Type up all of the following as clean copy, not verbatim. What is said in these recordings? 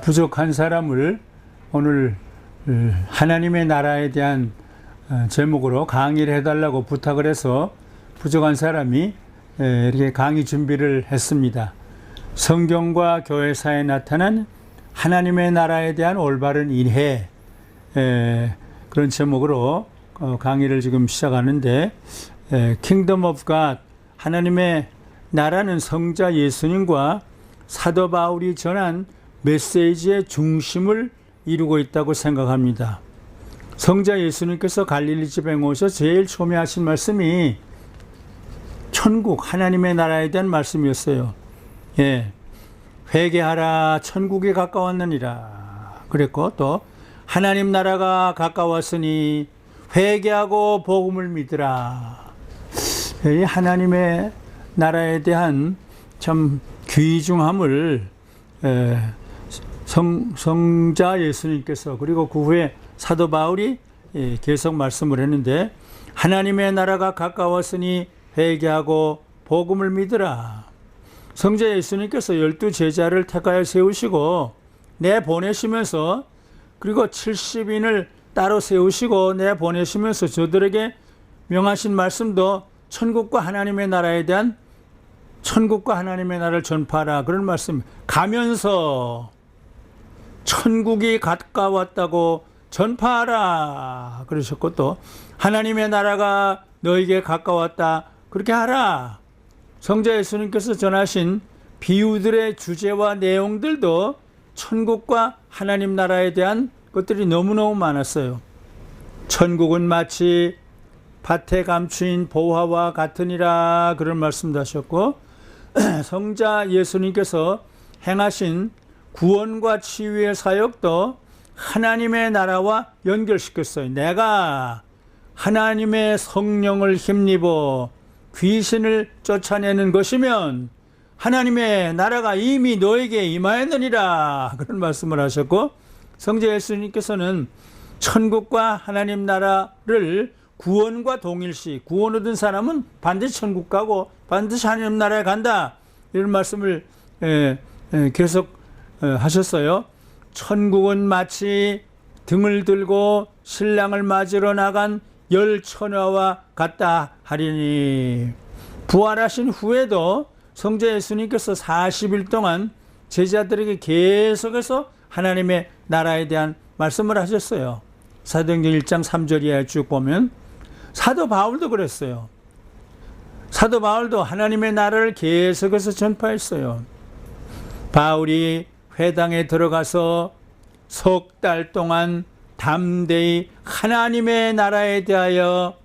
부족한 사람을 오늘 하나님의 나라에 대한 제목으로 강의를 해달라고 부탁을 해서 부족한 사람이 이렇게 강의 준비를 했습니다. 성경과 교회사에 나타난 하나님의 나라에 대한 올바른 이해, 그런 제목으로 강의를 지금 시작하는데, 킹덤 오브 갓, 하나님의 나라는 성자 예수님과 사도 바울이 전한 메시지의 중심을 이루고 있다고 생각합니다. 성자 예수님께서 갈릴리 지방에 오셔서 제일 처음에 하신 말씀이 천국, 하나님의 나라에 대한 말씀이었어요. 회개하라, 천국이 가까웠느니라 그랬고, 또 하나님 나라가 가까웠으니 회개하고 복음을 믿으라. 이 하나님의 나라에 대한 참 귀중함을 성자 예수님께서, 그리고 그 후에 사도 바울이 계속 말씀을 했는데, 하나님의 나라가 가까웠으니 회개하고 복음을 믿으라. 성자 예수님께서 12 제자를 택하여 세우시고 내보내시면서, 그리고 70인을 따로 세우시고 내보내시면서 저들에게 명하신 말씀도 천국과 하나님의 나라에 대한, 천국과 하나님의 나라를 전파하라, 그런 말씀. 가면서 천국이 가까웠다고 전파하라 그러셨고, 또 하나님의 나라가 너에게 가까웠다 그렇게 하라. 성자 예수님께서 전하신 비유들의 주제와 내용들도 천국과 하나님 나라에 대한 것들이 너무너무 많았어요. 천국은 마치 밭에 감추인 보화와 같으니라, 그런 말씀도 하셨고, 성자 예수님께서 행하신 구원과 치유의 사역도 하나님의 나라와 연결시켰어요. 내가 하나님의 성령을 힘입어 귀신을 쫓아내는 것이면 하나님의 나라가 이미 너에게 임하였느니라, 그런 말씀을 하셨고, 성자 예수님께서는 천국과 하나님 나라를 구원과 동일시, 구원 얻은 사람은 반드시 천국 가고 반드시 하나님 나라에 간다, 이런 말씀을 계속 하셨어요. 천국은 마치 등을 들고 신랑을 맞으러 나간 열 처녀와 같다 하리니. 부활하신 후에도 성자 예수님께서 40일 동안 제자들에게 계속해서 하나님의 나라에 대한 말씀을 하셨어요. 사도행전 1장 3절 이하에 쭉 보면 사도 바울도 그랬어요. 사도 바울도 하나님의 나라를 계속해서 전파했어요. 바울이 회당에 들어가서 석 달 동안 담대히 하나님의 나라에 대하여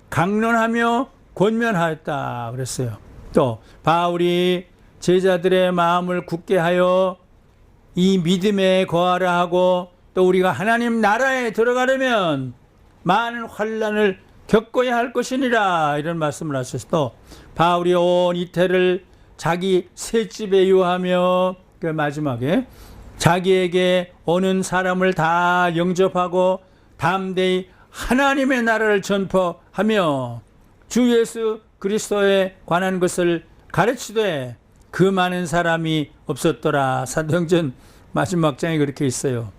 강론하며 권면하였다 그랬어요. 또 바울이 제자들의 마음을 굳게 하여 이 믿음에 거하라 하고, 또 우리가 하나님 나라에 들어가려면 많은 환난을 겪어야 할 것이니라, 이런 말씀을 하셨어. 또 바울이 온 이태를 자기 셋집에 유하며, 그 마지막에 자기에게 오는 사람을 다 영접하고 담대히 하나님의 나라를 전파하며 주 예수 그리스도에 관한 것을 가르치되 그 많은 사람이 없었더라. 사도행전 마지막 장에 그렇게 있어요.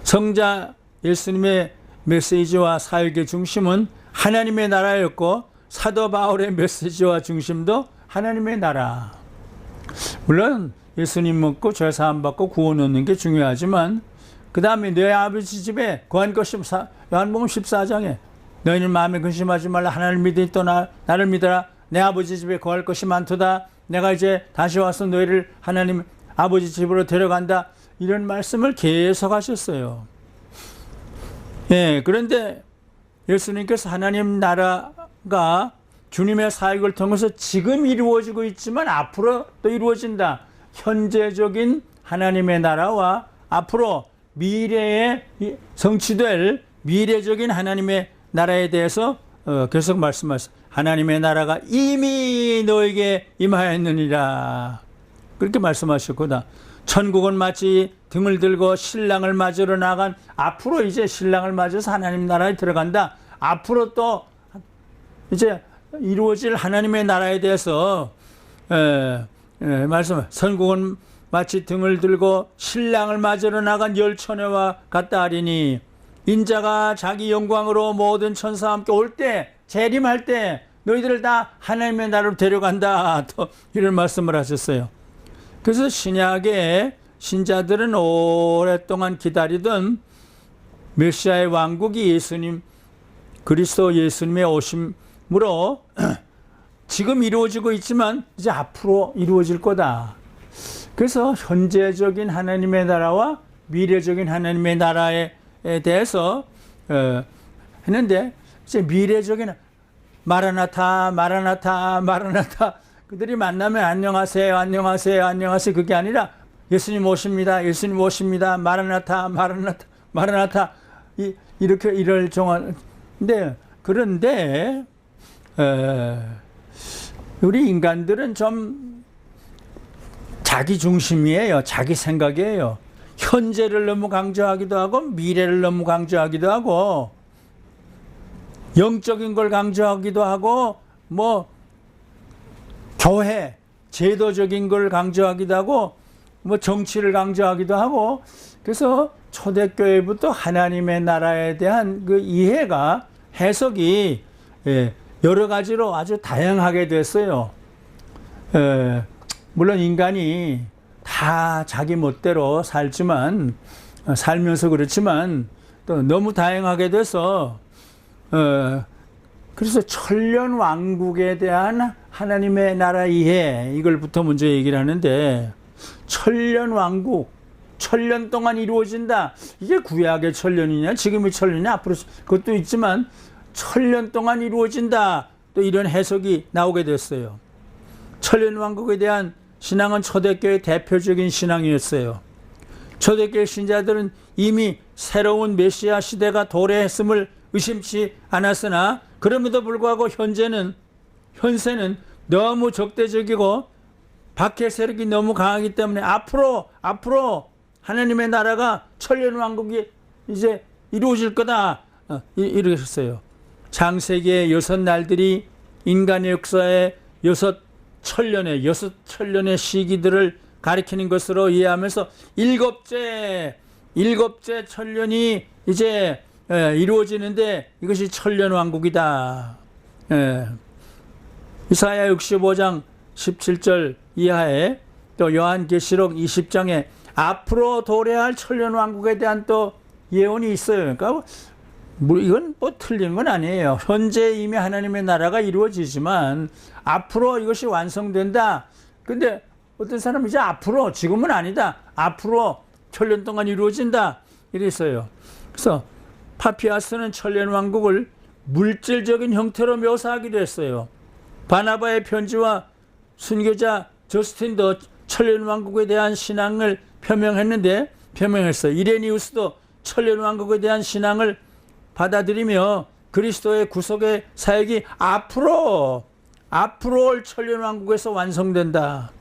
성자 예수님의 메시지와 사역의 중심은 하나님의 나라였고, 사도 바울의 메시지와 중심도 하나님의 나라. 물론 예수님 믿고 죄 사함 받고 구원 얻는 게 중요하지만, 그 다음에 내 아버지 집에 거한 것이, 요한복음 14장에 너희는 마음에 근심하지 말라, 하나님을 믿으니 또 나를 믿어라. 내 아버지 집에 거할 것이 많도다. 내가 이제 다시 와서 너희를 하나님 아버지 집으로 데려간다, 이런 말씀을 계속 하셨어요. 그런데 예수님께서 하나님 나라가 주님의 사역을 통해서 지금 이루어지고 있지만 앞으로 또 이루어진다. 현재적인 하나님의 나라와 앞으로 미래에 성취될 미래적인 하나님의 나라에 대해서 계속 말씀하셨어요. 하나님의 나라가 이미 너에게 임하였느니라, 그렇게 말씀하셨구나. 천국은 마치 등을 들고 신랑을 맞으러 나간, 앞으로 이제 신랑을 맞아서 하나님 나라에 들어간다. 앞으로 또 이제 이루어질 하나님의 나라에 대해서 말씀, 선국은 마치 등을 들고 신랑을 맞으러 나간 열처녀와 같다 하리니 인자가 자기 영광으로 모든 천사와 함께 올 때, 재림할 때 너희들을 다 하나님의 나라로 데려간다, 또 이런 말씀을 하셨어요. 그래서 신약의 신자들은 오랫동안 기다리던 메시아의 왕국이 예수님, 그리스도 예수님의 오심으로 지금 이루어지고 있지만 이제 앞으로 이루어질 거다. 그래서 현재적인 하나님의 나라와 미래적인 하나님의 나라에 대해서 했는데, 이제 미래적인 마라나타 그들이 만나면 안녕하세요 그게 아니라 예수님 오십니다 마라나타 이렇게 이럴 정한데, 그런데 우리 인간들은 좀 자기 중심이에요. 자기 생각이에요. 현재를 너무 강조하기도 하고 미래를 너무 강조하기도 하고 영적인 걸 강조하기도 하고 뭐 교회 제도적인 걸 강조하기도 하고 뭐 정치를 강조하기도 하고, 그래서 초대교회부터 하나님의 나라에 대한 그 이해가, 해석이 여러 가지로 아주 다양하게 됐어요. 물론 인간이 다 자기 멋대로 살면서 그렇지만 또 너무 다양하게 돼서 그래서 천년 왕국에 대한 하나님의 나라 이해, 이걸부터 먼저 얘기를 하는데, 천년 왕국, 천년 동안 이루어진다. 이게 구약의 천년이냐 지금의 천년이냐, 앞으로 그것도 있지만 천년 동안 이루어진다, 또 이런 해석이 나오게 됐어요. 천년 왕국에 대한 신앙은 초대교회의 대표적인 신앙이었어요. 초대교회 신자들은 이미 새로운 메시아 시대가 도래했음을 의심치 않았으나 그럼에도 불구하고 현세는 너무 적대적이고 박해 세력이 너무 강하기 때문에 앞으로 하나님의 나라가 천년 왕국이 이제 이루어질 거다, 이러셨어요. 창세기의 6날들이 인간의 역사의 6천년의 시기들을 가리키는 것으로 이해하면서 일곱째 천년이 이제 이루어지는데 이것이 천년 왕국이다. 이사야 65장 17절 이하에, 또 요한계시록 20장에 앞으로 도래할 천년 왕국에 대한 또 예언이 있어요. 그러니까 이건 뭐 틀린 건 아니에요. 현재 이미 하나님의 나라가 이루어지지만 앞으로 이것이 완성된다. 근데 어떤 사람은 이제 앞으로, 지금은 아니다, 앞으로 천년 동안 이루어진다, 이랬어요. 그래서 파피아스는 천년 왕국을 물질적인 형태로 묘사하기도 했어요. 바나바의 편지와 순교자 저스틴도 천년 왕국에 대한 신앙을 표명했어요. 이레니우스도 천년 왕국에 대한 신앙을 받아들이며 그리스도의 구속의 사역이 앞으로 올 천년 왕국에서 완성된다.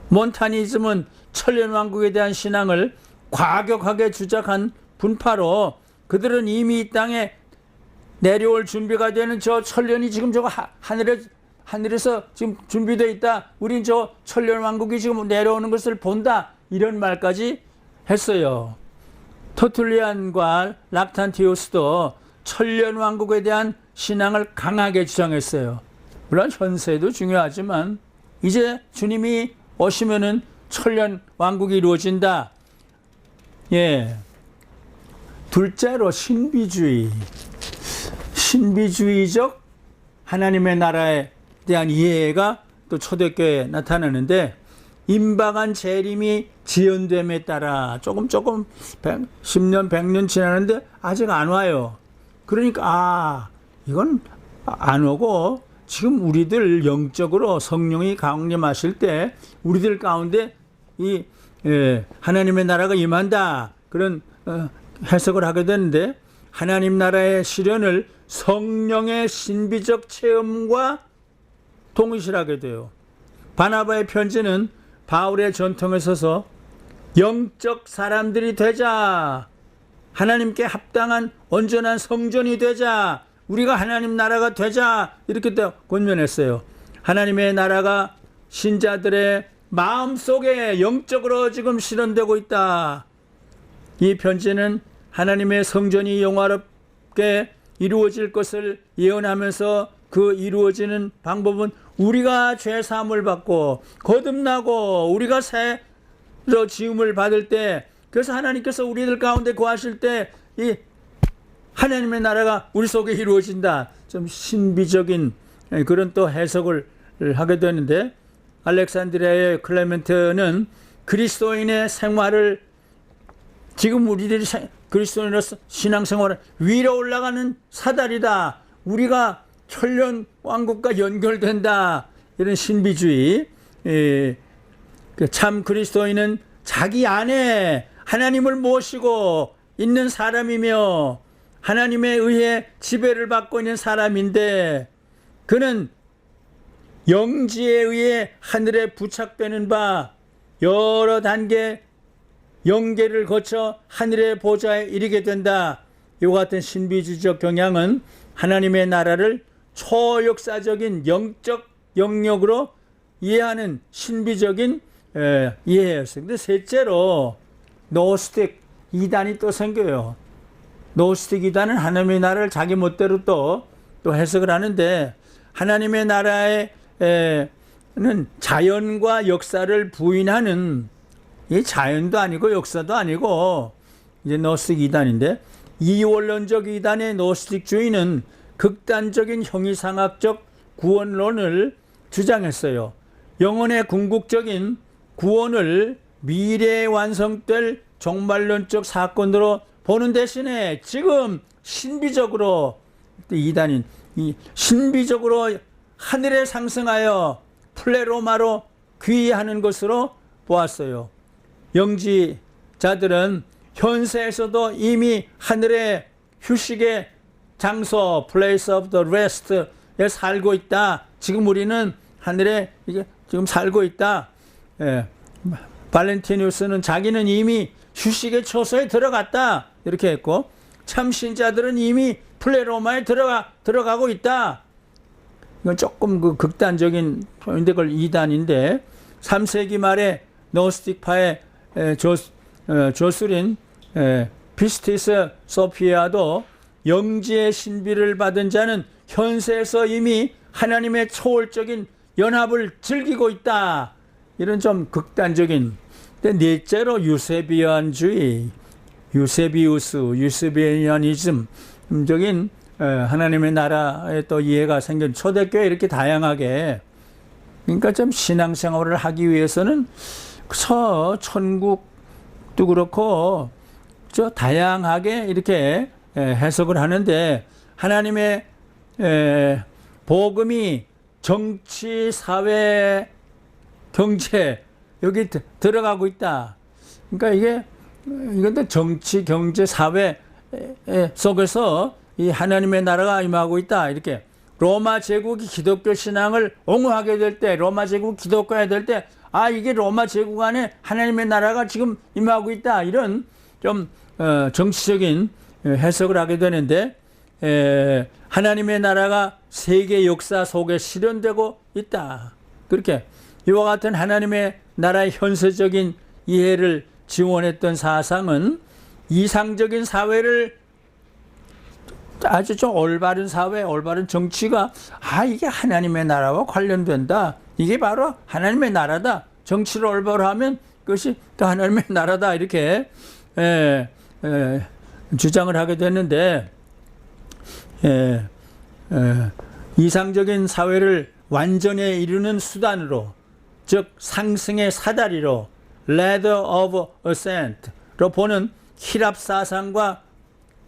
몬타니즘은 천년 왕국에 대한 신앙을 과격하게 주장한 분파로, 그들은 이미 이 땅에 내려올 준비가 되는 저 천년이 지금 저거 하늘에서 지금 준비되어 있다, 우린 저 천년 왕국이 지금 내려오는 것을 본다, 이런 말까지 했어요. 터툴리안과 락탄티오스도 천년 왕국에 대한 신앙을 강하게 주장했어요. 물론 현세도 중요하지만 이제 주님이 오시면은 천년 왕국이 이루어진다. 둘째로 신비주의적 하나님의 나라에 대한 이해가 또 초대교회에 나타나는데, 임박한 재림이 지연됨에 따라 조금 10년 100년 지나는데 아직 안 와요. 그러니까 이건 안 오고, 지금 우리들 영적으로 성령이 강림하실 때 우리들 가운데 이 하나님의 나라가 임한다, 그런 해석을 하게 되는데, 하나님 나라의 실현을 성령의 신비적 체험과 동일시하게 돼요. 바나바의 편지는 바울의 전통에 서서 영적 사람들이 되자, 하나님께 합당한 온전한 성전이 되자, 우리가 하나님 나라가 되자 이렇게 또 권면했어요. 하나님의 나라가 신자들의 마음속에 영적으로 지금 실현되고 있다. 이 편지는 하나님의 성전이 영화롭게 이루어질 것을 예언하면서 그 이루어지는 방법은 우리가 죄 사함을 받고 거듭나고 우리가 새로 지음을 받을 때, 그래서 하나님께서 우리들 가운데 거하실 때 이 하나님의 나라가 우리 속에 이루어진다. 좀 신비적인 그런 또 해석을 하게 되는데, 알렉산드리아의 클레멘트는 그리스도인의 생활을, 지금 우리들이 그리스도인으로서 신앙생활을 위로 올라가는 사다리다. 우리가 천년 왕국과 연결된다. 이런 신비주의. 참 그리스도인은 자기 안에 하나님을 모시고 있는 사람이며 하나님에 의해 지배를 받고 있는 사람인데, 그는 영지에 의해 하늘에 부착되는 바 여러 단계 영계를 거쳐 하늘의 보좌에 이르게 된다. 이와 같은 신비주의적 경향은 하나님의 나라를 초역사적인 영적 영역으로 이해하는 신비적인 이해였어요. 근데 셋째로 노스틱 이단이 또 생겨요. 노스틱 이단은 하나님의 나라를 자기 멋대로 또 해석을 하는데, 하나님의 나라에는 자연과 역사를 부인하는, 이 자연도 아니고 역사도 아니고 이제 노스틱 이단인데, 이원론적 이단의 노스틱주의는 극단적인 형이상학적 구원론을 주장했어요. 영혼의 궁극적인 구원을 미래에 완성될 종말론적 사건으로 보는 대신에 지금 신비적으로, 이단인 신비적으로 하늘에 상승하여 플레로마로 귀의하는 것으로 보았어요. 영지자들은 현세에서도 이미 하늘의 휴식의 장소, place of the rest에 살고 있다. 지금 우리는 하늘에 이게 지금 살고 있다. 발렌티누스는 자기는 이미 휴식의 초소에 들어갔다. 이렇게 했고, 참신자들은 이미 플레로마에 들어가고 있다. 이건 조금 그 극단적인 표현인데 그걸 이단인데, 3세기 말에 노스틱파의 조술인 피스티스 소피아도 영지의 신비를 받은 자는 현세에서 이미 하나님의 초월적인 연합을 즐기고 있다. 이런 좀 극단적인. 근데 넷째로 유세비안주의, 유세비아니즘적인 하나님의 나라의 또 이해가 생긴 초대교회, 이렇게 다양하게, 그러니까 좀 신앙생활을 하기 위해서는 천국도 그렇고 저 다양하게 이렇게 해석을 하는데, 하나님의 복음이 정치, 사회, 경제 여기 들어가고 있다. 그러니까 이건 정치, 경제, 사회 속에서 이 하나님의 나라가 임하고 있다. 이렇게 로마 제국이 기독교 신앙을 옹호하게 될 때, 로마 제국 기독교가 될 때, 이게 로마 제국 안에 하나님의 나라가 지금 임하고 있다. 이런 좀 정치적인 해석을 하게 되는데, 하나님의 나라가 세계 역사 속에 실현되고 있다. 그렇게 이와 같은 하나님의 나라의 현세적인 이해를 지원했던 사상은 이상적인 사회를, 아주 좀 올바른 사회, 올바른 정치가 이게 하나님의 나라와 관련된다. 이게 바로 하나님의 나라다. 정치를 올바로 하면 그것이 또 하나님의 나라다. 이렇게 주장을 하게 됐는데, 이상적인 사회를 완전에 이루는 수단으로, 즉 상승의 사다리로, ladder of ascent로 보는 히랍 사상과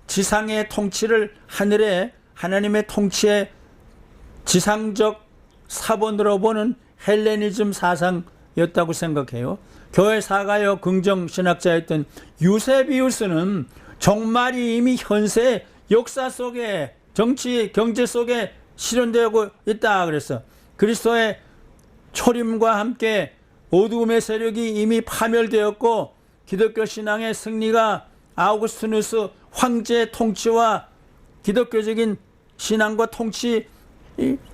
지상의 통치를 하나님의 통치의 지상적 사본으로 보는 헬레니즘 사상이었다고 생각해요. 교회 사가요 긍정 신학자였던 유세비우스는 종말이 이미 현세 역사 속에, 정치, 경제 속에 실현되고 있다 그랬어. 그리스도의 초림과 함께 어두움의 세력이 이미 파멸되었고, 기독교 신앙의 승리가 아우구스투누스 황제의 통치와 기독교적인 신앙과 통치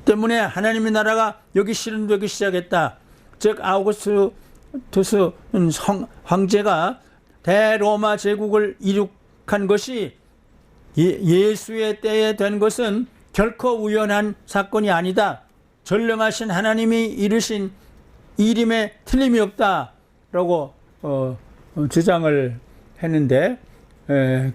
때문에 하나님의 나라가 여기 실현되기 시작했다. 즉 아우구스투스 황제가 대로마 제국을 이룩한 것이 예수의 때에 된 것은 결코 우연한 사건이 아니다. 전능하신 하나님이 이루신 일임에 틀림이 없다라고 주장을 했는데,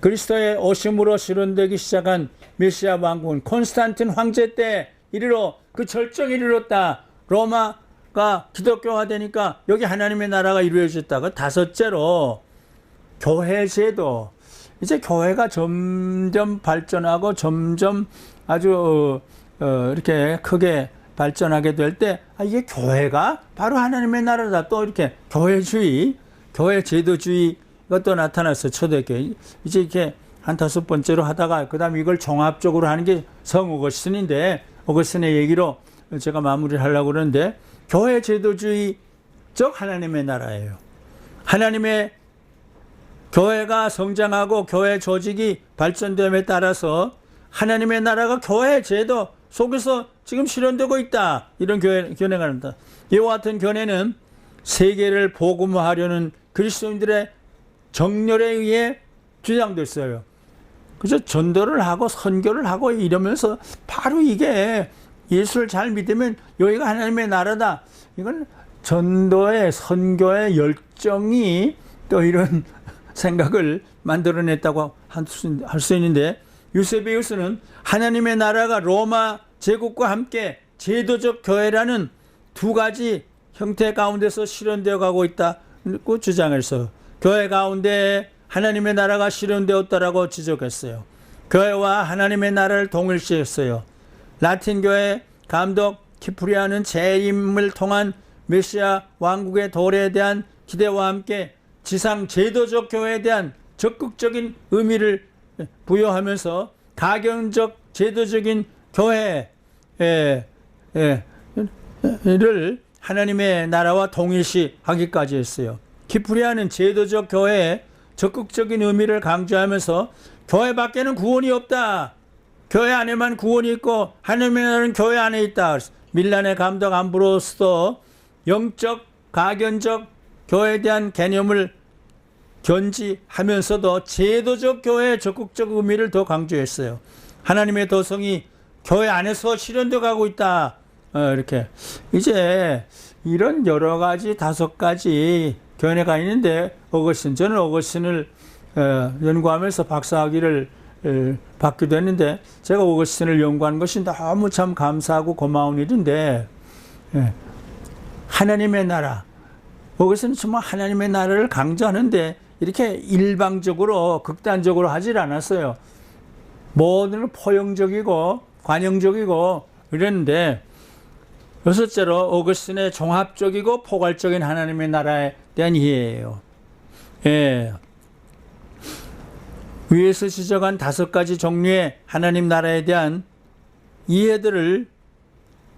그리스도의 오심으로 실현되기 시작한 메시아 왕국은 콘스탄틴 황제 때 이르러 그 절정에 이르렀다. 로마가 기독교화되니까 여기 하나님의 나라가 이루어졌다가, 다섯째로 교회 제도. 이제 교회가 점점 발전하고 점점 아주 이렇게 크게 발전하게 될 때, 이게 교회가 바로 하나님의 나라다. 또 이렇게 교회주의, 교회 제도주의가 또 나타났어요. 초대교회. 이제 이렇게 한 다섯 번째로 하다가, 그 다음에 이걸 종합적으로 하는 게 성 오거스틴인데, 오거스틴의 얘기로 제가 마무리를 하려고 그러는데, 교회 제도주의적 하나님의 나라예요. 하나님의 교회가 성장하고 교회 조직이 발전됨에 따라서 하나님의 나라가 교회 제도 속에서 지금 실현되고 있다. 이런 견해가 합니다. 이와 같은 견해는 세계를 복음화하려는 그리스도인들의 정열에 의해 주장됐어요. 그래서 전도를 하고 선교를 하고 이러면서 바로 이게 예수를 잘 믿으면 여기가 하나님의 나라다. 이건 전도의 선교의 열정이 또 이런 생각을 만들어냈다고 할 수 있는데, 유세비우스는 하나님의 나라가 로마 제국과 함께 제도적 교회라는 두 가지 형태 가운데서 실현되어 가고 있다고 주장했어요. 교회 가운데 하나님의 나라가 실현되었다라고 지적했어요. 교회와 하나님의 나라를 동일시했어요. 라틴 교회 감독 키프리아는 재임을 통한 메시아 왕국의 도래에 대한 기대와 함께 지상 제도적 교회에 대한 적극적인 의미를 부여하면서 가경적 제도적인 교회를 하나님의 나라와 동일시하기까지 했어요. 키프리아는 제도적 교회에 적극적인 의미를 강조하면서 교회 밖에는 구원이 없다. 교회 안에만 구원이 있고 하나님의 나라는 교회 안에 있다. 밀란의 감독 암브로스도 영적, 가견적 교회에 대한 개념을 견지하면서도 제도적 교회의 적극적 의미를 더 강조했어요. 하나님의 도성이 교회 안에서 실현되어 가고 있다. 이렇게 이제 이런 여러 가지 다섯 가지 견해가 있는데, 저는 오거스틴을 연구하면서 박사학위를 받기도 했는데, 제가 오거스틴을 연구하는 것이 너무 참 감사하고 고마운 일인데, 하나님의 나라, 오거스틴은 정말 하나님의 나라를 강조하는데 이렇게 일방적으로 극단적으로 하질 않았어요. 모든 포용적이고 관용적이고 이랬는데, 여섯째로 오거스틴의 종합적이고 포괄적인 하나님의 나라에 대한 이해예요. 위에서 지적한 다섯 가지 종류의 하나님 나라에 대한 이해들을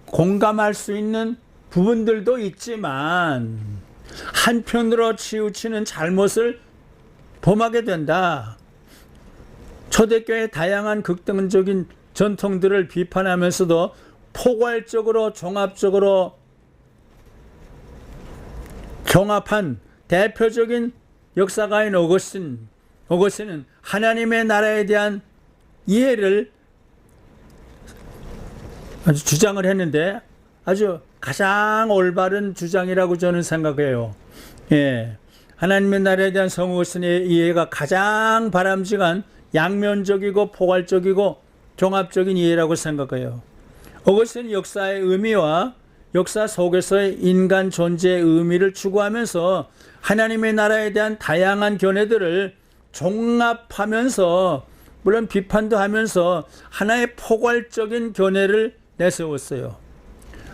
공감할 수 있는 부분들도 있지만, 한편으로 치우치는 잘못을 범하게 된다. 초대교회의 다양한 극단적인 전통들을 비판하면서도 포괄적으로 종합적으로 경합한 대표적인 역사가인 오거스틴은 하나님의 나라에 대한 이해를 아주 주장을 했는데, 아주 가장 올바른 주장이라고 저는 생각해요. 하나님의 나라에 대한 성 오거스틴의 이해가 가장 바람직한 양면적이고 포괄적이고 종합적인 이해라고 생각해요. 오거스틴은 역사의 의미와 역사 속에서의 인간 존재의 의미를 추구하면서 하나님의 나라에 대한 다양한 견해들을 종합하면서, 물론 비판도 하면서 하나의 포괄적인 견해를 내세웠어요.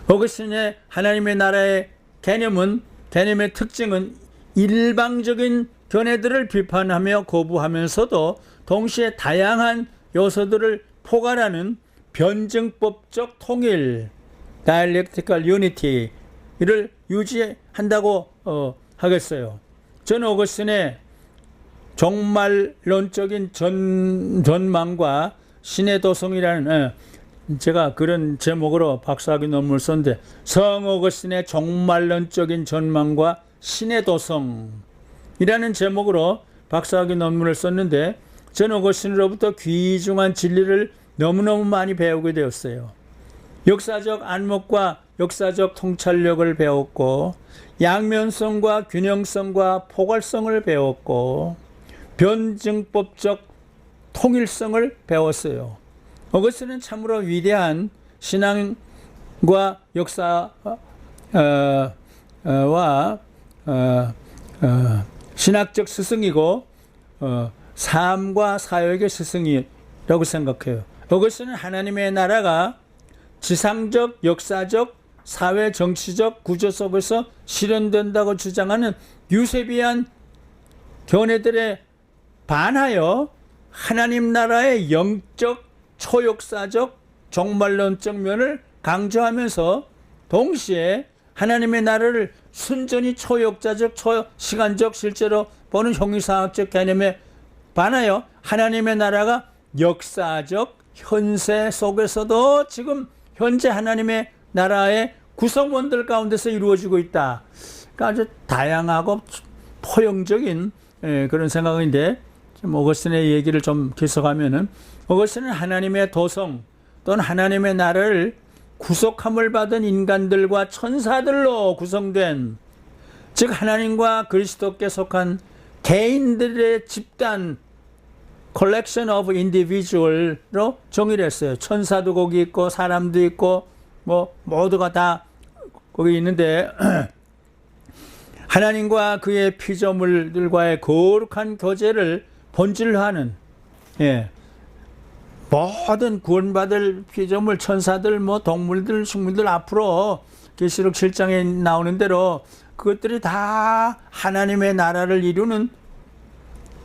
오거스틴의 하나님의 나라의 개념의 특징은 일방적인 견해들을 비판하며 거부하면서도 동시에 다양한 요소들을 포괄하는 변증법적 통일, dialectical unity를 유지한다고 하겠어요. 저는 오거스틴의 종말론적인 전망과 신의 도성이라는 제가 그런 제목으로 박사학위 논문을 썼는데 성 어거스틴의 종말론적인 전망과 신의 도성이라는 제목으로 박사학위 논문을 썼는데 전 어거스틴으로부터 귀중한 진리를 너무너무 많이 배우게 되었어요. 역사적 안목과 역사적 통찰력을 배웠고 양면성과 균형성과 포괄성을 배웠고 변증법적 통일성을 배웠어요. 어거스틴은 참으로 위대한 신앙과 역사와 신학적 스승이고 삶과 사역의 스승이라고 생각해요. 어거스틴은 하나님의 나라가 지상적, 역사적, 사회, 정치적 구조 속에서 실현된다고 주장하는 유세비한 견해들에 반하여 하나님 나라의 영적, 초역사적, 종말론적 면을 강조하면서 동시에 하나님의 나라를 순전히 초역자적, 초시간적 실제로 보는 형이상학적 개념에 반하여 하나님의 나라가 역사적 현세 속에서도 지금 현재 하나님의 나라의 구성원들 가운데서 이루어지고 있다. 그러니까 아주 다양하고 포용적인 그런 생각인데 어거스틴의 얘기를 좀 계속하면은 어거스틴은 하나님의 도성 또는 하나님의 나라를 구속함을 받은 인간들과 천사들로 구성된 즉 하나님과 그리스도께 속한 개인들의 집단 collection of individual로 정의를 했어요. 천사도 거기 있고 사람도 있고 뭐 모두가 다 거기 있는데 하나님과 그의 피조물들과의 거룩한 교제를 본질로 하는 모든 구원받을 피조물 천사들 뭐 동물들 식물들 앞으로 계시록 7장에 나오는 대로 그것들이 다 하나님의 나라를 이루는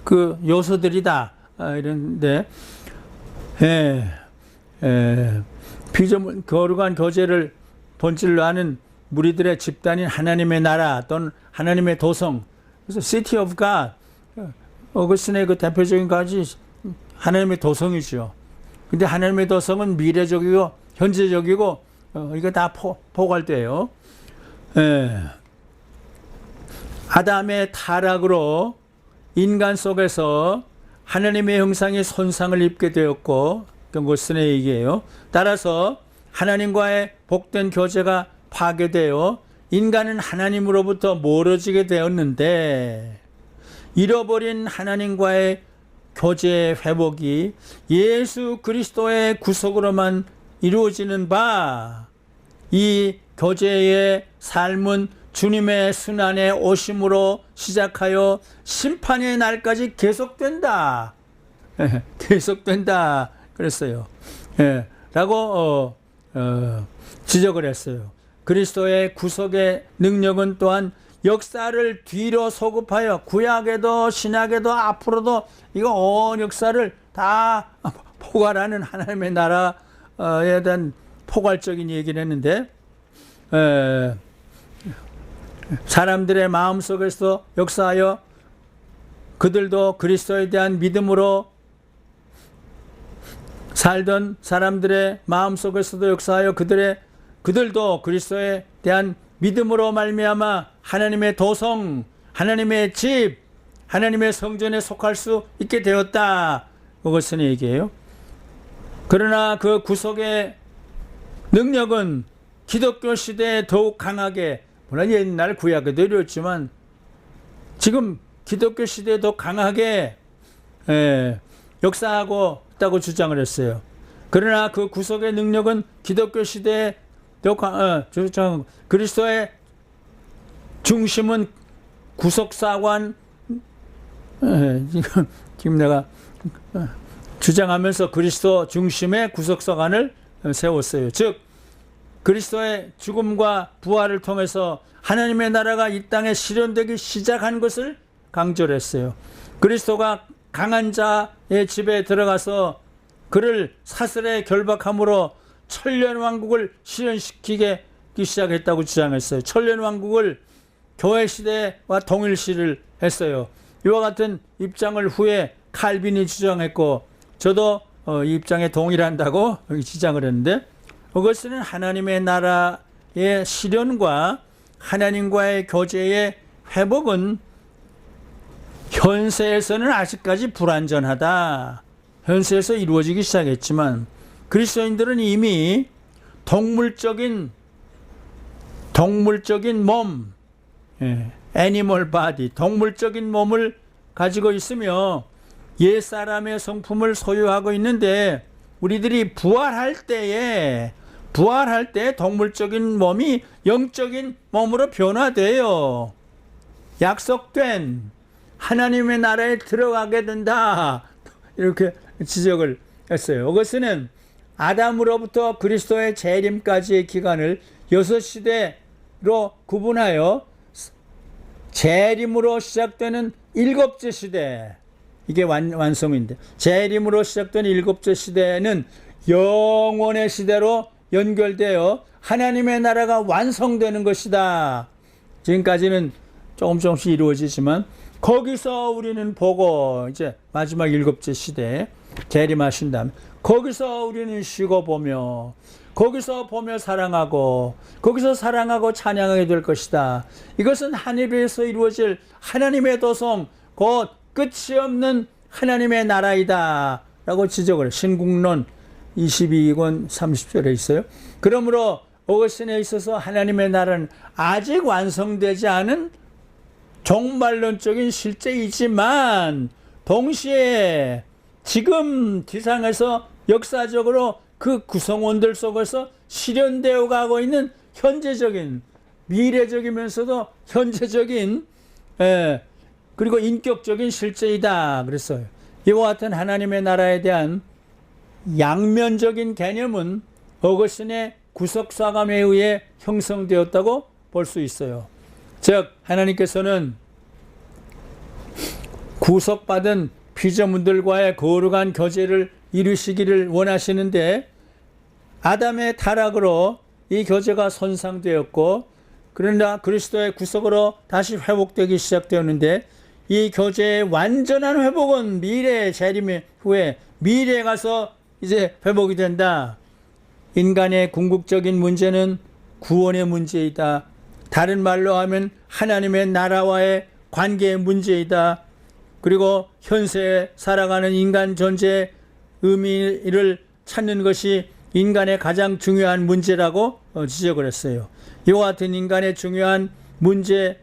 그 요소들이다. 이런데 피조물 거룩한 교제를 본질로 하는 무리들의 집단인 하나님의 나라 또는 하나님의 도성 그래서 City of God 어거스틴의 그 대표적인 가지 하나님의 도성이죠. 근데 하나님의 도성은 미래적이고 현재적이고 이거 다 포괄돼요. 아담의 타락으로 인간 속에서 하나님의 형상이 손상을 입게 되었고 어거스틴의 얘기예요. 따라서 하나님과의 복된 교제가 파괴되어 인간은 하나님으로부터 멀어지게 되었는데 잃어버린 하나님과의 교제의 회복이 예수 그리스도의 구속으로만 이루어지는 바 이 교제의 삶은 주님의 순환의 오심으로 시작하여 심판의 날까지 계속된다. 계속된다 그랬어요. 라고 지적을 했어요. 그리스도의 구속의 능력은 또한 역사를 뒤로 소급하여 구약에도 신약에도 앞으로도 이거 온 역사를 다 포괄하는 하나님의 나라에 대한 포괄적인 얘기를 했는데 사람들의 마음속에서 역사하여 그들도 그리스도에 대한 믿음으로 살던 사람들의 마음속에서도 역사하여 그들도 그리스도에 대한 믿음으로 말미암아 하나님의 도성, 하나님의 집, 하나님의 성전에 속할 수 있게 되었다. 그것은 얘기예요. 그러나 그 구속의 능력은 기독교 시대에 더욱 강하게 물론 옛날 구약에도 이루었지만 지금 기독교 시대에 더 강하게 역사하고 있다고 주장을 했어요. 그러나 그 구속의 능력은 기독교 시대에 그리스도의 중심은 구속사관 지금 내가 주장하면서 그리스도 중심의 구속사관을 세웠어요. 즉 그리스도의 죽음과 부활을 통해서 하나님의 나라가 이 땅에 실현되기 시작한 것을 강조를 했어요. 그리스도가 강한 자의 집에 들어가서 그를 사슬에 결박함으로 천년왕국을 실현시키기 시작했다고 주장했어요. 천년왕국을 교회시대와 동일시를 했어요. 이와 같은 입장을 후에 칼빈이 주장했고 저도 이 입장에 동일한다고 여기 지적을 했는데, 어거스틴은 하나님의 나라의 실현과 하나님과의 교제의 회복은 현세에서는 아직까지 불완전하다. 현세에서 이루어지기 시작했지만 그리스도인들은 이미 동물적인 몸, 애니멀 바디, 동물적인 몸을 가지고 있으며 옛사람의 성품을 소유하고 있는데, 우리들이 부활할 때 동물적인 몸이 영적인 몸으로 변화돼요. 약속된 하나님의 나라에 들어가게 된다. 이렇게 지적을 했어요. 이것은 아담으로부터 그리스도의 재림까지의 기간을 6시대로 구분하여 재림으로 시작되는 7째 시대, 이게 완성인데, 재림으로 시작된 7째 시대는 영원의 시대로 연결되어 하나님의 나라가 완성되는 것이다. 지금까지는 조금씩 이루어지지만 거기서 우리는 보고, 이제 마지막 7째 시대에 재림하신 다음에 거기서 우리는 쉬고 보며, 거기서 보며 사랑하고, 거기서 사랑하고 찬양하게 될 것이다. 이것은 하늘에서 이루어질 하나님의 도성, 곧 끝이 없는 하나님의 나라이다 라고 지적을, 신국론 22권 30절에 있어요. 그러므로 어거스틴에 있어서 하나님의 나라는 아직 완성되지 않은 종말론적인 실제이지만 동시에 지금 지상에서 역사적으로 그 구성원들 속에서 실현되어 가고 있는 현재적인, 미래적이면서도 현재적인, 그리고 인격적인 실제이다 그랬어요. 이와 같은 하나님의 나라에 대한 양면적인 개념은 어거스틴의 구속사감에 의해 형성되었다고 볼 수 있어요. 즉 하나님께서는 구속받은 피조물들과의 거룩한 교제를 이루시기를 원하시는데, 아담의 타락으로 이 교제가 손상되었고, 그러나 그리스도의 구속으로 다시 회복되기 시작되었는데, 이 교제의 완전한 회복은 미래의 재림 후에 미래에 가서 이제 회복이 된다. 인간의 궁극적인 문제는 구원의 문제이다. 다른 말로 하면 하나님의 나라와의 관계의 문제이다. 그리고 현세에 살아가는 인간 존재의 의미를 찾는 것이 인간의 가장 중요한 문제라고 지적을 했어요. 이와 같은 인간의 중요한 문제와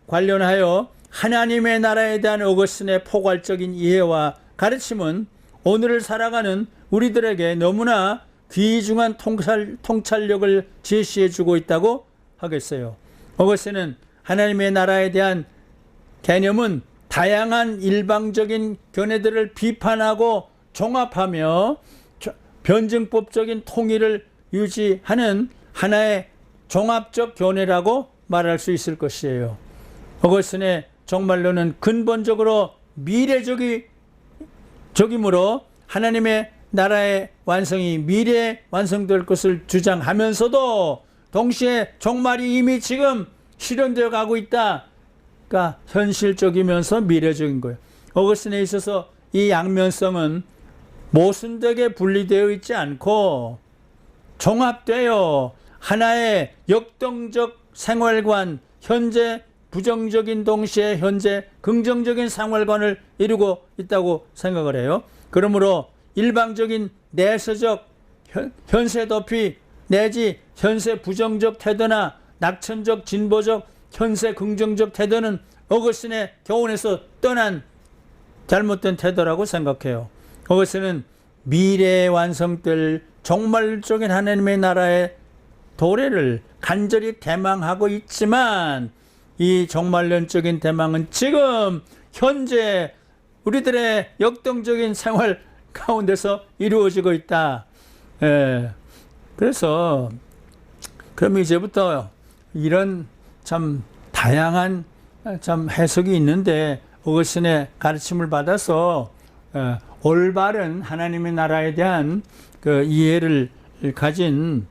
관련하여 하나님의 나라에 대한 어거스틴의 포괄적인 이해와 가르침은 오늘을 살아가는 우리들에게 너무나 귀중한 통찰력을 제시해주고 있다고 하겠어요. 어거스틴은 하나님의 나라에 대한 개념은 다양한 일방적인 견해들을 비판하고 종합하며 변증법적인 통일을 유지하는 하나의 종합적 견해라고 말할 수 있을 것이에요. 어거스틴의 종말론은 근본적으로 미래적이므로 하나님의 나라의 완성이 미래에 완성될 것을 주장하면서도 동시에 종말이 이미 지금 실현되어 가고 있다. 그러니까 현실적이면서 미래적인 거예요. 어거스틴에 있어서 이 양면성은 모순되게 분리되어 있지 않고 종합되어 하나의 역동적 생활관, 현재 부정적인 동시에 현재 긍정적인 생활관을 이루고 있다고 생각을 해요. 그러므로 일방적인 내세적 현세 도피 내지 현세 부정적 태도나 낙천적 진보적 현세 긍정적 태도는 어거스틴의 교훈에서 떠난 잘못된 태도라고 생각해요. 어거스틴은 미래에 완성될 종말적인 하나님의 나라의 도래를 간절히 대망하고 있지만, 이 종말론적인 대망은 지금 현재 우리들의 역동적인 생활 가운데서 이루어지고 있다. 그래서 그럼 이제부터 이런 참 다양한 참 해석이 있는데, 어거스틴의 가르침을 받아서 올바른 하나님의 나라에 대한 그 이해를 가진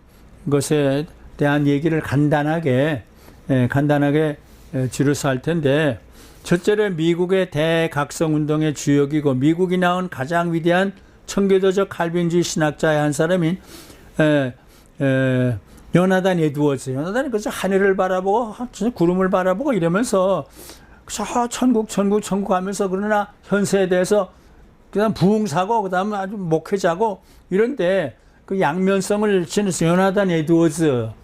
것에 대한 얘기를 간단하게 줄여서 할 텐데, 첫째로 미국의 대각성운동의 주역이고 미국이 낳은 가장 위대한 청교도적 칼빈주의 신학자의 한 사람인 요나단 에드워즈. 요나단이 그저 하늘을 바라보고 구름을 바라보고 이러면서 저 천국 하면서 그러나 현세에 대해서 그다음 부흥사고 그다음 아주 목회자고 이런데 그 양면성을 지닌 요나단 에드워즈가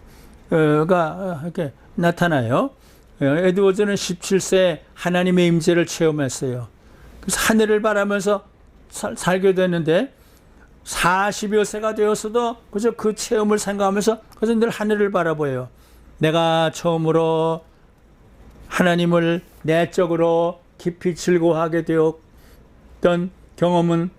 이렇게 나타나요. 에드워즈는 17세 하나님의 임재를 체험했어요. 그래서 하늘을 바라면서 살게 됐는데 40여 세가 되었어도 그저 그 체험을 생각하면서 그래서 늘 하늘을 바라보여요. 내가 처음으로 하나님을 내적으로 깊이 즐거워하게 되었던 경험은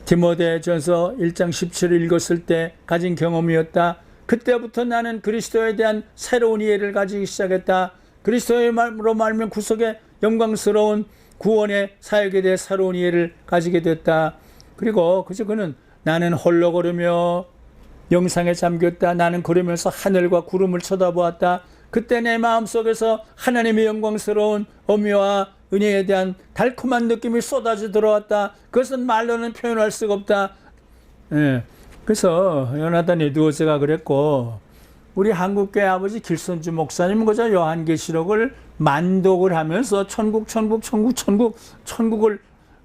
디모데전서 1장 17을 읽었을 때 가진 경험이었다. 그때부터 나는 그리스도에 대한 새로운 이해를 가지기 시작했다. 그리스도의 말로 말하면 구속의 영광스러운 구원의 사역에 대해 새로운 이해를 가지게 됐다. 그리고 그저 그는 나는 홀로 걸으며 영상에 잠겼다. 나는 걸으면서 하늘과 구름을 쳐다보았다. 그때 내 마음속에서 하나님의 영광스러운 어미와 은혜에 대한 달콤한 느낌이 쏟아져 들어왔다. 그것은 말로는 표현할 수가 없다. 그래서 요나단 에드워즈가 그랬고 우리 한국교회 아버지 길선주 목사님은 그저 요한계시록을 만독을 하면서 천국을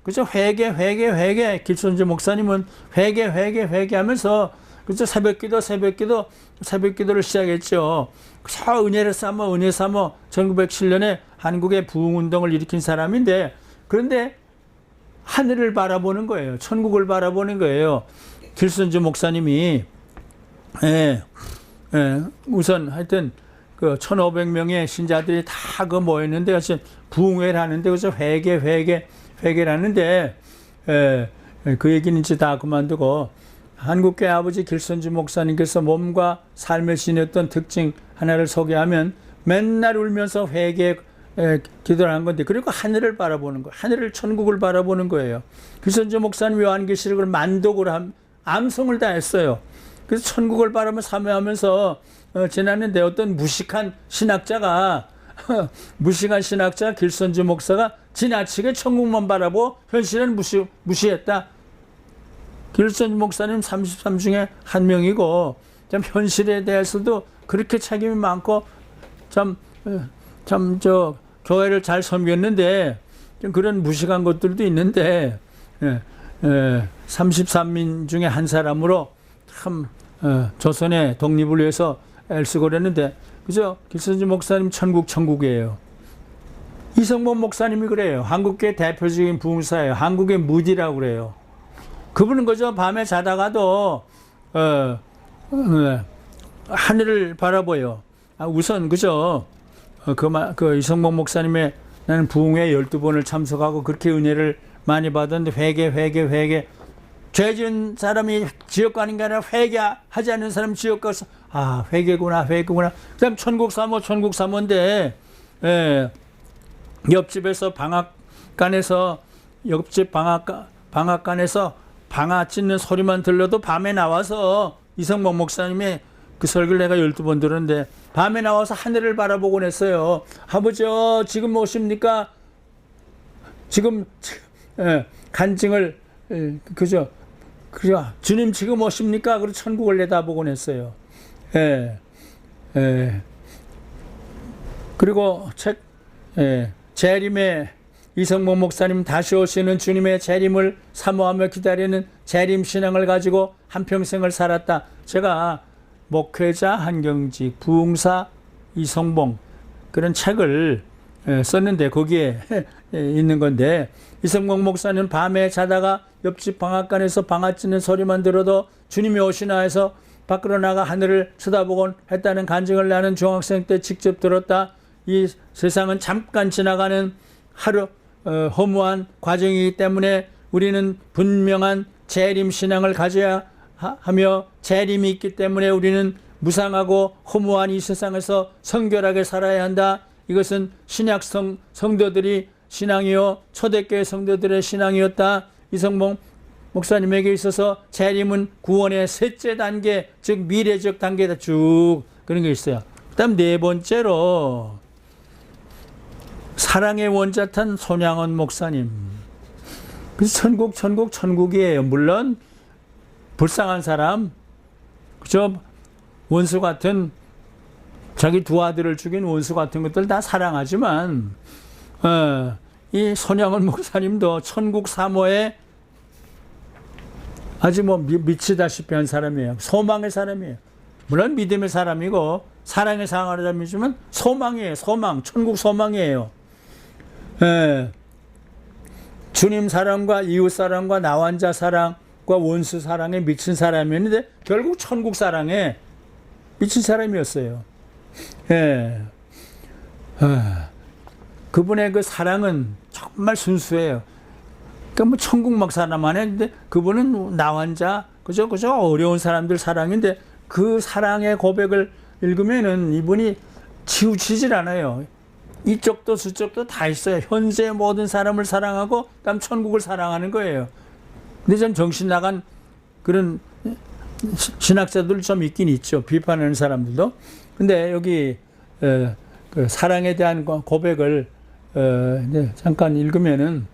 그저 회개 길선주 목사님은 회개하면서 그저 새벽기도를 시작했죠. 그저 은혜 삼아 1907년에 한국의 부흥운동을 일으킨 사람인데 그런데 하늘을 바라보는 거예요. 천국을 바라보는 거예요. 길선주 목사님이 우선 하여튼 그 1,500명의 신자들이 다 그 모였는데 그래서 부흥회를 하는데 그래서 회개를 하는데 그 얘기는 이제 다 그만두고 한국교회 아버지 길선주 목사님께서 몸과 삶을 지녔던 특징 하나를 소개하면 맨날 울면서 기도를 한 건데 그리고 하늘을 바라보는 거예요. 하늘을 천국을 바라보는 거예요. 길선주 목사님이 요한계시록을 만독을 암송을 다 했어요. 그래서 천국을 바라며 사모하면서 지났는데 어떤 무식한 신학자 길선주 목사가 지나치게 천국만 바라보고 현실은 무시했다. 길선주 목사님 33 중에 한 명이고 참 현실에 대해서도 그렇게 책임이 많고 참 교회를 잘 섬겼는데 좀 그런 무식한 것들도 있는데 33민 중에 한 사람으로 참 조선의 독립을 위해서 애쓰고 그랬는데 그죠? 길선주 목사님 천국이에요. 이성범 목사님이 그래요. 한국교회 대표적인 부흥사예요. 한국의 무디라고 그래요. 그분은 그저 밤에 자다가도 하늘을 바라보여. 우선 그죠? 그 이성범 목사님의 나는 부흥회 12번을 참석하고 그렇게 은혜를 많이 받았는데 회개 죄진 사람이 지옥 가는 게 아니라 회개하지 않는 사람 지옥 가서 회개구나. 그다음 천국 사모인데 옆집에서 옆집 방앗간에서 방아 찢는 소리만 들려도 밤에 나와서 이성범 목사님의 그 설교를 내가 12번 들었는데 밤에 나와서 하늘을 바라보곤 했어요. 아버지요 지금 오십니까? 지금 간증을 그죠 주님 지금 오십니까? 그리고 천국을 내다보곤 했어요. 그리고 재림의 이성범 목사님 다시 오시는 주님의 재림을 사모하며 기다리는 재림 신앙을 가지고 한평생을 살았다. 제가 목회자 한경직 부흥사 이성봉 그런 책을 썼는데 거기에 있는 건데 이성봉 목사는 밤에 자다가 옆집 방앗간에서 방아 찢는 소리만 들어도 주님이 오시나 해서 밖으로 나가 하늘을 쳐다보곤 했다는 간증을 나는 중학생 때 직접 들었다. 이 세상은 잠깐 지나가는 허무한 과정이기 때문에 우리는 분명한 재림 신앙을 가져야 하며 재림이 있기 때문에 우리는 무상하고 허무한 이 세상에서 성결하게 살아야 한다. 이것은 신약 성도들이 신앙이요 초대교회 성도들의 신앙이었다. 이성봉 목사님에게 있어서 재림은 구원의 셋째 단계, 즉 미래적 단계다. 쭉 그런 게 있어요. 그다음 네 번째로 사랑의 원자탄 손양원 목사님. 그래서 천국이에요. 물론 불쌍한 사람, 그저 원수 같은 자기 두 아들을 죽인 원수 같은 것들 다 사랑하지만 이 손양원 목사님도 천국 사모에 아주 뭐 미치다시피 한 사람이에요. 소망의 사람이에요. 물론 믿음의 사람이고 사랑의 사람이지만 소망이에요. 소망, 천국 소망이에요. 주님 사랑과 이웃 사랑과 나 환자 사랑과 원수 사랑에 미친 사람이었는데 결국 천국 사랑에 미친 사람이었어요. 그분의 그 사랑은 정말 순수해요. 그러니까 뭐 천국 막 사람만 했는데 그분은 나 환자 그저 어려운 사람들 사랑인데 그 사랑의 고백을 읽으면은 이분이 치우치질 않아요. 이쪽도 저쪽도 다 있어요. 현재 모든 사람을 사랑하고 그다음 천국을 사랑하는 거예요. 근데 좀 정신 나간 그런 신학자들 좀 있긴 있죠. 비판하는 사람들도. 근데 여기 그 사랑에 대한 고백을 잠깐 읽으면은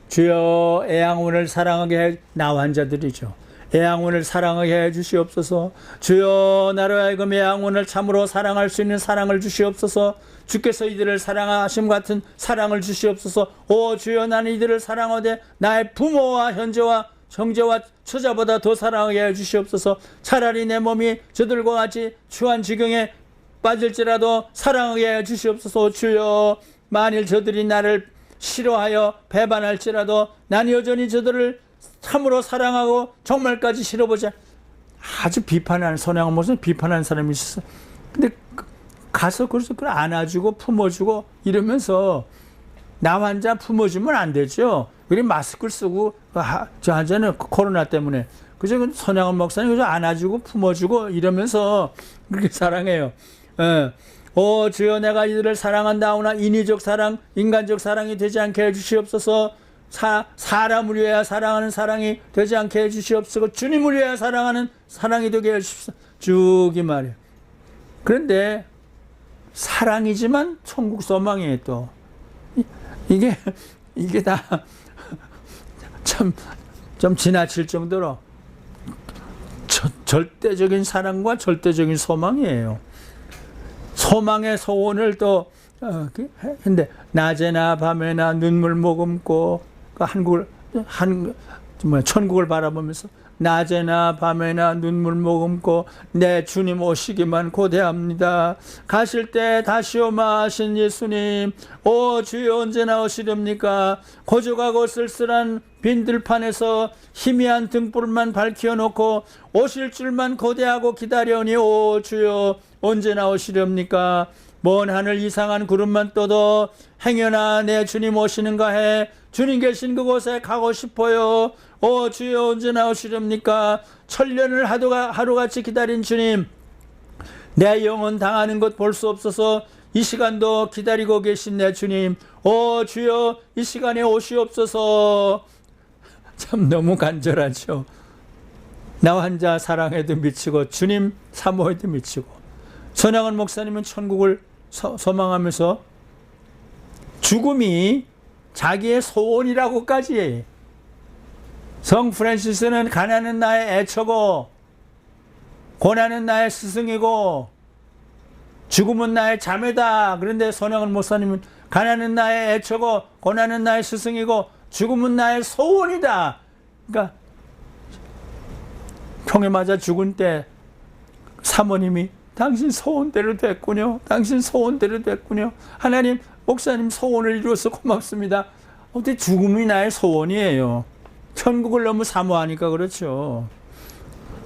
주여 애양원을 사랑하게 해 나 환자들이죠. 애양원을 사랑하게 해 주시옵소서. 주여 나로 하여금 애양원을 참으로 사랑할 수 있는 사랑을 주시옵소서. 주께서 이들을 사랑하심 같은 사랑을 주시옵소서. 오 주여 나는 이들을 사랑하되 나의 부모와 형제와 처자보다 더 사랑하게 해 주시옵소서. 차라리 내 몸이 저들과 같이 추한 지경에 빠질지라도 사랑하게 해 주시옵소서. 주여 만일 저들이 나를 싫어하여 배반할지라도 난 여전히 저들을 참으로 사랑하고 정말까지 싫어보자. 아주 비판하는 손양원 목사님 비판하는 사람이 있었어요. 근데 가서 그래서 그걸 안아주고 품어주고 이러면서 나 환자 품어주면 안 되죠. 우리 마스크를 쓰고 저 환자는 코로나 때문에 그저 손양원 목사님 그저 안아주고 품어주고 이러면서 그렇게 사랑해요. 오 주여 내가 이들을 사랑한다오나 인위적 사랑 인간적 사랑이 되지 않게 해주시옵소서. 사람을 위하여 사랑하는 사랑이 되지 않게 해주시옵소서. 주님을 위하여 사랑하는 사랑이 되게 해주십시오. 쭉 이 말이에요. 그런데 사랑이지만 천국 소망이에요. 또 이게 다 좀 지나칠 정도로 절대적인 사랑과 절대적인 소망이에요. 소망의 소원을 또 근데 낮에나 밤에나 눈물 머금고 천국을 바라보면서 낮에나 밤에나 눈물 머금고 내 주님 오시기만 고대합니다. 가실 때 다시 오마 하신 예수님 오 주여 언제나 오시렵니까? 고적하고 쓸쓸한 빈들판에서 희미한 등불만 밝혀놓고 오실 줄만 고대하고 기다려오니 오 주여 언제나 오시렵니까? 먼 하늘 이상한 구름만 떠도 행여나 내 주님 오시는가 해 주님 계신 그곳에 가고 싶어요. 오 주여 언제 나오시렵니까? 천년을 하루같이 기다린 주님 내 영혼 당하는 것 볼 수 없어서 이 시간도 기다리고 계신 내 주님 오 주여 이 시간에 오시옵소서. 참 너무 간절하죠. 나 환자 사랑에도 미치고 주님 사모에도 미치고 손양원 목사님은 천국을 소망하면서 죽음이 자기의 소원이라고까지 성 프란시스는 가난은 나의 애처고 고난은 나의 스승이고 죽음은 나의 자매다. 그런데 손양원 목사님은 가난은 나의 애처고 고난은 나의 스승이고 죽음은 나의 소원이다. 그러니까 총에 맞아 죽은 때 사모님이 당신 소원대로 됐군요. 당신 소원대로 됐군요. 하나님 목사님 소원을 이루어서 고맙습니다. 어떻게 죽음이 나의 소원이에요. 천국을 너무 사모하니까 그렇죠.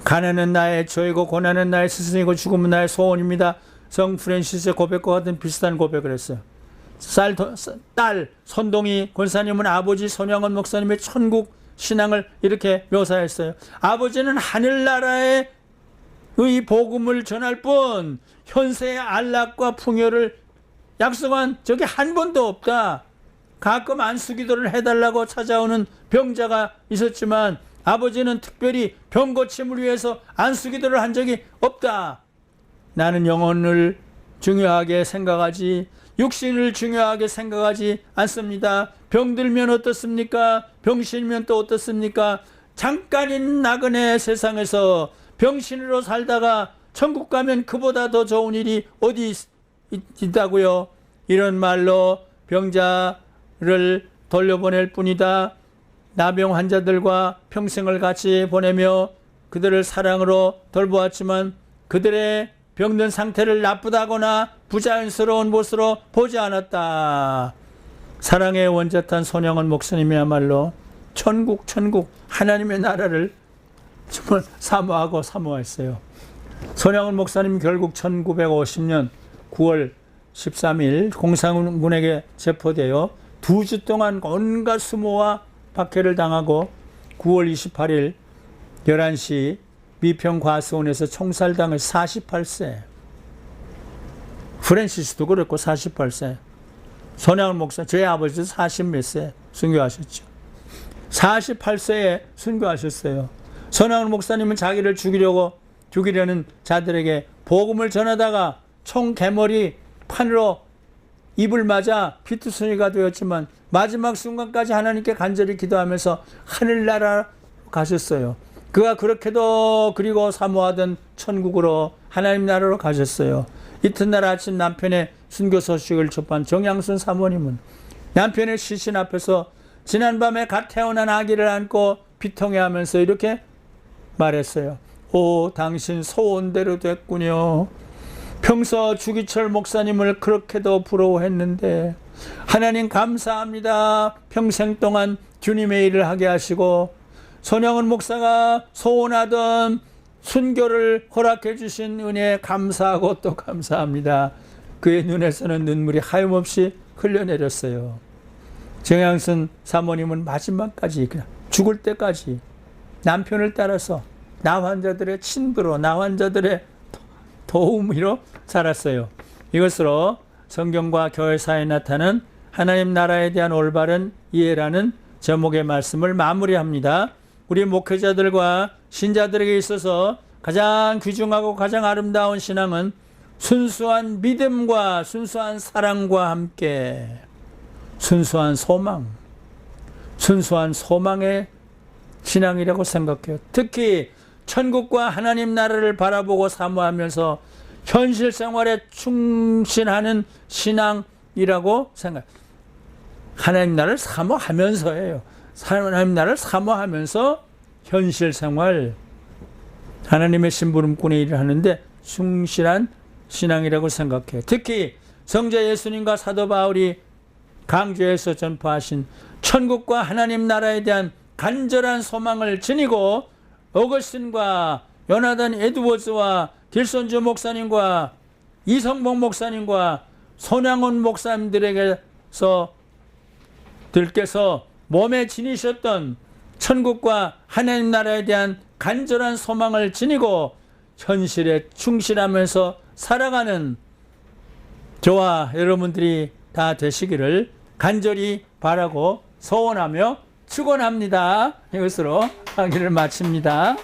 가난은 나의 애처이고 고난은 나의 스승이고 죽음은 나의 소원입니다. 성 프란시스의 고백과 같은 비슷한 고백을 했어요. 딸 손동희 권사님은 아버지 손양원 목사님의 천국 신앙을 이렇게 묘사했어요. 아버지는 하늘나라의 복음을 전할 뿐 현세의 안락과 풍요를 약속한 적이 한 번도 없다. 가끔 안수기도를 해달라고 찾아오는 병자가 있었지만 아버지는 특별히 병 고침을 위해서 안수기도를 한 적이 없다. 나는 영혼을 중요하게 생각하지 육신을 중요하게 생각하지 않습니다. 병들면 어떻습니까? 병신이면 또 어떻습니까? 잠깐인 나그네 세상에서 병신으로 살다가 천국 가면 그보다 더 좋은 일이 어디 있다고요? 이런 말로 병자를 돌려보낼 뿐이다. 나병 환자들과 평생을 같이 보내며 그들을 사랑으로 돌보았지만 그들의 병든 상태를 나쁘다거나 부자연스러운 모습으로 보지 않았다. 사랑의 원자탄 손영은 목사님이야말로 천국 하나님의 나라를 정말 사모했어요. 손영은 목사님 결국 1950년 9월 13일 공산군에게 체포되어 2주 동안 온갖 수모와 박해를 당하고 9월 28일 11시 미평 과수원에서 총살당을 48세. 프랜시스도 그렇고 48세. 손양은 목사, 저희 아버지도 40몇 세 순교하셨죠. 48세에 순교하셨어요. 손양은 목사님은 자기를 죽이려는 자들에게 복음을 전하다가 총 개머리 판으로 입을 맞아 피투성이가 되었지만 마지막 순간까지 하나님께 간절히 기도하면서 하늘나라 가셨어요. 그가 그렇게도 그리고 사모하던 천국으로 하나님 나라로 가셨어요. 이튿날 아침 남편의 순교 소식을 접한 정양순 사모님은 남편의 시신 앞에서 지난밤에 갓 태어난 아기를 안고 비통해하면서 이렇게 말했어요. 오, 당신 소원대로 됐군요. 평소 주기철 목사님을 그렇게도 부러워했는데 하나님 감사합니다. 평생 동안 주님의 일을 하게 하시고 손영은 목사가 소원하던 순교를 허락해 주신 은혜에 감사하고 또 감사합니다. 그의 눈에서는 눈물이 하염없이 흘러내렸어요. 정양순 사모님은 마지막까지 죽을 때까지 남편을 따라서 나 환자들의 친구로 나 환자들의 도우미로 살았어요. 이것으로 성경과 교회사에 나타난 하나님 나라에 대한 올바른 이해라는 제목의 말씀을 마무리합니다. 우리 목회자들과 신자들에게 있어서 가장 귀중하고 가장 아름다운 신앙은 순수한 믿음과 순수한 사랑과 함께 순수한 소망의 신앙이라고 생각해요. 특히 천국과 하나님 나라를 바라보고 사모하면서 현실 생활에 충실하는 신앙이라고 생각. 하나님 나라를 사모하면서예요. 하나님 나라를 사모하면서 현실 생활, 하나님의 심부름꾼의 일을 하는데 충실한 신앙이라고 생각해요. 특히 성자 예수님과 사도 바울이 강조해서 전파하신 천국과 하나님 나라에 대한 간절한 소망을 지니고 어거스틴과 요나단 에드워즈와 길손주 목사님과 이성복 목사님과 손양훈 목사님들에게서 들께서 몸에 지니셨던 천국과 하나님 나라에 대한 간절한 소망을 지니고 현실에 충실하면서 살아가는 저와 여러분들이 다 되시기를 간절히 바라고 소원하며 축원합니다. 이것으로 강의를 마칩니다.